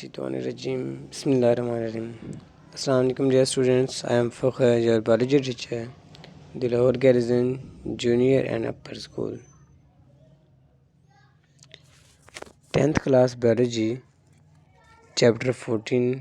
Shaitanirrajim. Bismillahirrahmanirrahim. Assalamu alaikum dear students. I am Fakhr, your biology teacher, the Lahore Garrison Junior and Upper School. 10th class biology chapter 14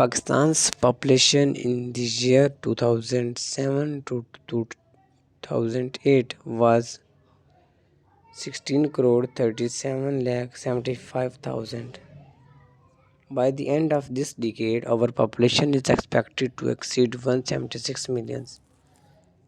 Pakistan's population in the year 2007 to 2008 was 16,37,75,000. By the end of this decade, our population is expected to exceed 176 million.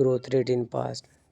growth rate in past.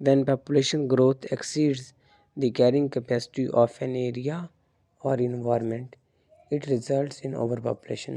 When population growth exceeds the carrying capacity of an area or environment, it results in overpopulation.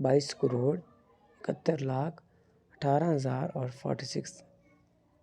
22,71,18,046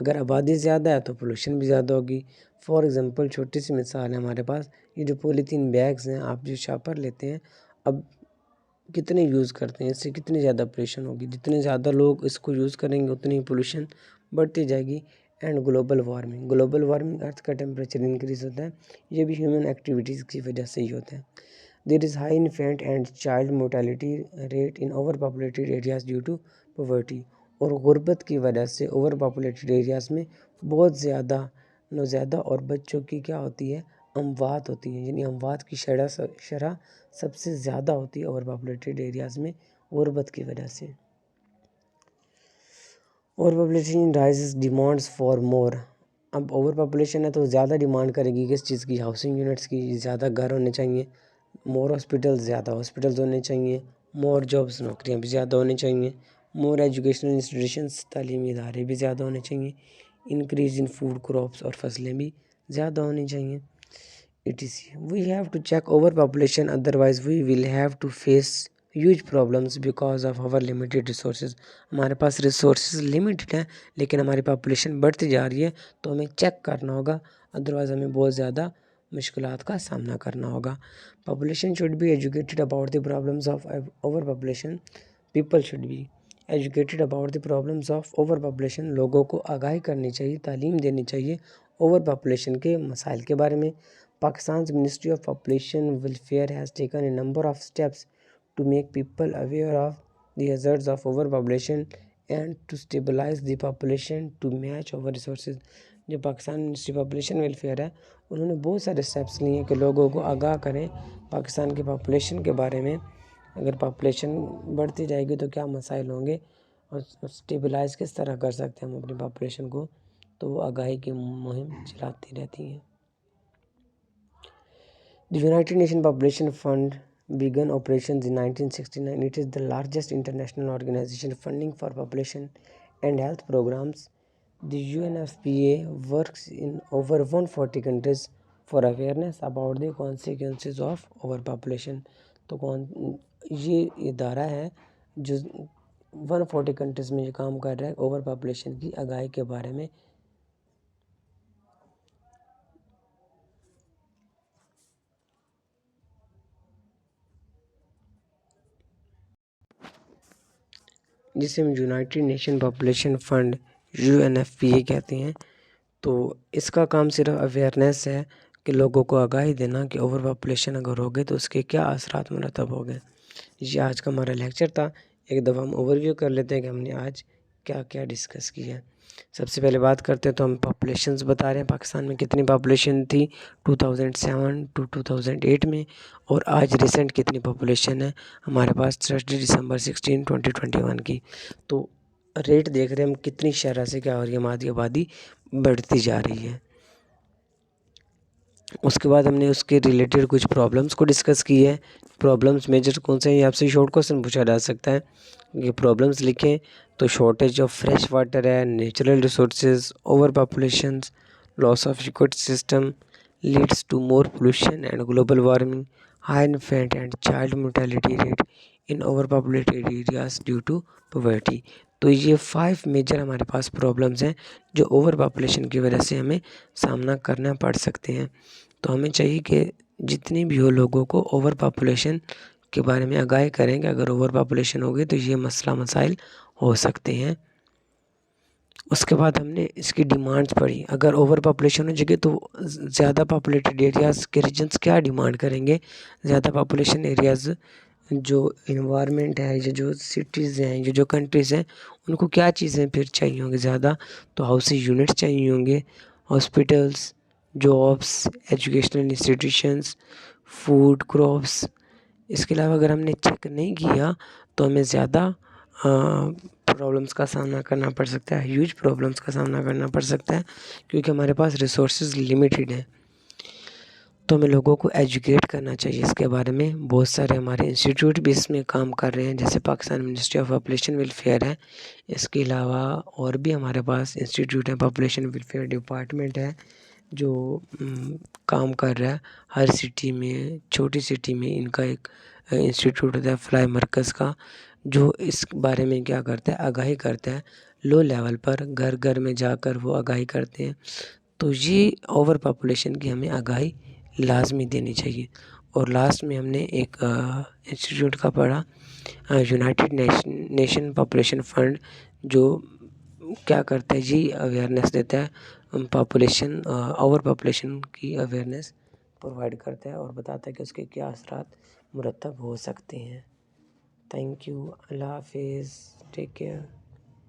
اگر آبادی زیادہ ہے تو pollution بھی زیادہ ہوگی. For example چھوٹی سی مثال ہے ہمارے پاس، یہ جو پولیتھین بیگز ہیں آپ جو شاپر لیتے ہیں، اب کتنے یوز کرتے ہیں، اس سے کتنی زیادہ پولوشن ہوگی. جتنے زیادہ لوگ اس کو یوز کریں گے اتنی پولوشن بڑھتی جائے گی. اینڈ گلوبل وارمنگ ارتھ کا ٹیمپریچر انکریز ہوتا ہے، یہ بھی ہیومن ایکٹیویٹیز کی وجہ سے ہی ہوتا ہے. There is high infant and child mortality rate in overpopulated areas due to poverty. اور غربت کی وجہ سے اوور پاپولیٹڈ ایریاز میں بہت زیادہ نوزائیدہ اور بچوں کی کیا ہوتی ہے، اموات ہوتی ہیں. یعنی اموات کی شرح سب سے زیادہ ہوتی ہے اوور پاپولیٹڈ ایریاز میں غربت کی وجہ سے. Overpopulation rises demands for more. اب اوور پاپولیشن ہے تو زیادہ ڈیمانڈ کرے گی کس چیز کی، ہاؤسنگ یونٹس کی. زیادہ گھر ہونے چاہیے، مور ہاسپٹل، زیادہ ہاسپٹلز ہونے چاہیے، مور جابس، نوکریاں بھی زیادہ ہونی چاہیے، مور ایجوکیشنل انسٹیٹیوشنس، تعلیمی ادارے بھی زیادہ ہونے چاہیے، انکریز ان فوڈ کراپس، اور فصلیں بھی زیادہ ہونی چاہیے. etc. We have to check overpopulation, otherwise we will have to face huge problems because of our limited resources. ہمارے پاس ریسورسز لمیٹڈ ہیں لیکن ہماری پاپولیشن بڑھتی جا رہی ہے، تو ہمیں چیک کرنا ہوگا، ادروائز ہمیں بہت زیادہ مشکلات کا سامنا کرنا ہوگا. Population should be educated about the problems of overpopulation. People should be educated about the problems of overpopulation. لوگوں کو آگاہی کرنی چاہیے، تعلیم دینی چاہیے اوور پاپولیشن کے مسائل کے بارے میں. Pakistan's Ministry of Population Welfare has taken a number of steps to make people aware of the hazards of overpopulation and to stabilize the population to match our resources. جو Pakistan ministry population welfare ہے، انہوں نے بہت سارے steps لیے ہیں کہ لوگوں کو آگاہ کریں پاکستان کی پاپولیشن کے بارے میں. اگر پاپولیشن بڑھتی جائے گی تو کیا مسائل ہوں گے، اور اسٹیبلائز کس طرح کر سکتے ہیں ہم اپنی پاپولیشن کو، تو وہ آگاہی کی مہم چلاتی رہتی ہیں. The United Nations Population Fund began operations in 1969. It is the largest international organization funding for population and health programs. The UNFPA works in over 140 countries for awareness about the consequences of overpopulation. تو یہ ادارہ ہے جو 140 countries میں یہ کام کر رہا ہے اوور پاپولیشن کی آگاہی کے بارے میں. جسے ہم United nation population fund UNFPA کہتے ہیں. تو اس کا کام صرف اویئرنیس ہے کہ لوگوں کو آگاہی دینا کہ اوور پاپولیشن اگر ہوگی تو اس کے کیا اثرات مرتب ہو گئے. یہ آج کا ہمارا لیکچر تھا. ایک دفعہ ہم اوور ویو کر لیتے ہیں کہ ہم نے آج کیا کیا ڈسکس کیا ہے. سب سے پہلے بات کرتے ہیں تو ہم پاپولیشنز بتا رہے ہیں پاکستان میں کتنی پاپولیشن تھی 2007 to 2008 میں، اور آج ریسنٹ کتنی پاپولیشن ہے ہمارے پاس 30 دسمبر 16 2021 کی. تو ریٹ دیکھ رہے ہیں ہم کتنی شرح سے کیا ہو رہی ہے، ہماری آبادی بڑھتی جا رہی ہے. اس کے بعد ہم نے اس کے ریلیٹڈ کچھ پرابلمس کو ڈسکس کی ہے. پرابلمس میجر کون سے ہیں، یہ آپ سے شارٹ کوسچن پوچھا جا سکتا ہے. یہ پرابلمس لکھیں تو شارٹیج آف فریش واٹر ہے، natural resources, overpopulations, loss of ecosystem leads to more pollution and global warming, high infant and child mortality rate in overpopulated areas due to poverty. تو یہ 5 major ہمارے پاس problems ہیں جو over population کی وجہ سے ہمیں سامنا کرنا پڑ سکتے ہیں. تو ہمیں چاہیے کہ جتنی بھی ہو لوگوں کو اوور پاپولیشن کے بارے میں آگاہی کریں کہ اگر اوور پاپولیشن ہوگی تو یہ مسائل ہو سکتے ہیں. اس کے بعد ہم نے اس کی ڈیمانڈز پڑھی. اگر اوور پاپولیشن ہو جائے تو زیادہ پاپولیٹڈ ایریاز کے ریجنز کیا ڈیمانڈ کریں گے. زیادہ پاپولیشن ایریاز جو انوائرمنٹ ہے، یہ جو سٹیز ہیں، یہ جو کنٹریز ہیں، ان کو کیا چیزیں پھر چاہیے ہوں گی زیادہ، تو ہاؤسنگ یونٹس چاہیے ہوں گے، hospitals, jobs, educational institutions, food crops. اس کے علاوہ اگر ہم نے چیک نہیں کیا تو ہمیں زیادہ پرابلمس کا سامنا کرنا پڑ سکتا ہے، ہیوج پرابلمس کا سامنا کرنا پڑ سکتا ہے، کیونکہ ہمارے پاس ریسورسز لمیٹڈ ہیں. تو ہمیں لوگوں کو ایجوکیٹ کرنا چاہیے اس کے بارے میں. بہت سارے ہمارے انسٹیٹیوٹ بھی اس میں کام کر رہے ہیں، جیسے Pakistan ministry of population welfare ہے. اس کے علاوہ اور بھی ہمارے پاس انسٹیٹیوٹ ہیں، پاپولیشن ویلفیئر ڈپارٹمنٹ ہے جو کام کر رہا ہے ہر سٹی میں. چھوٹی سٹی میں ان کا ایک انسٹیٹیوٹ ہوتا ہے فلائی مرکز کا، جو اس بارے میں کیا کرتا ہے، آگاہی کرتا ہے لو لیول پر گھر گھر میں جا کر وہ آگاہی کرتے ہیں. تو یہ اوور پاپولیشن کی ہمیں آگاہی لازمی دینی چاہیے. اور لاسٹ میں ہم نے ایک انسٹیٹیوٹ کا پڑھا، یونائٹڈ نیشن پاپولیشن فنڈ، جو کیا کرتا ہے جی اویئرنیس دیتا ہے، پاپولیشن اوور پاپولیشن کی اویئرنیس پرووائڈ کرتا ہے اور بتاتا ہے کہ اس کے کیا اثرات مرتب ہو سکتے ہیں. Thank you. اللہ حافظ. Take care.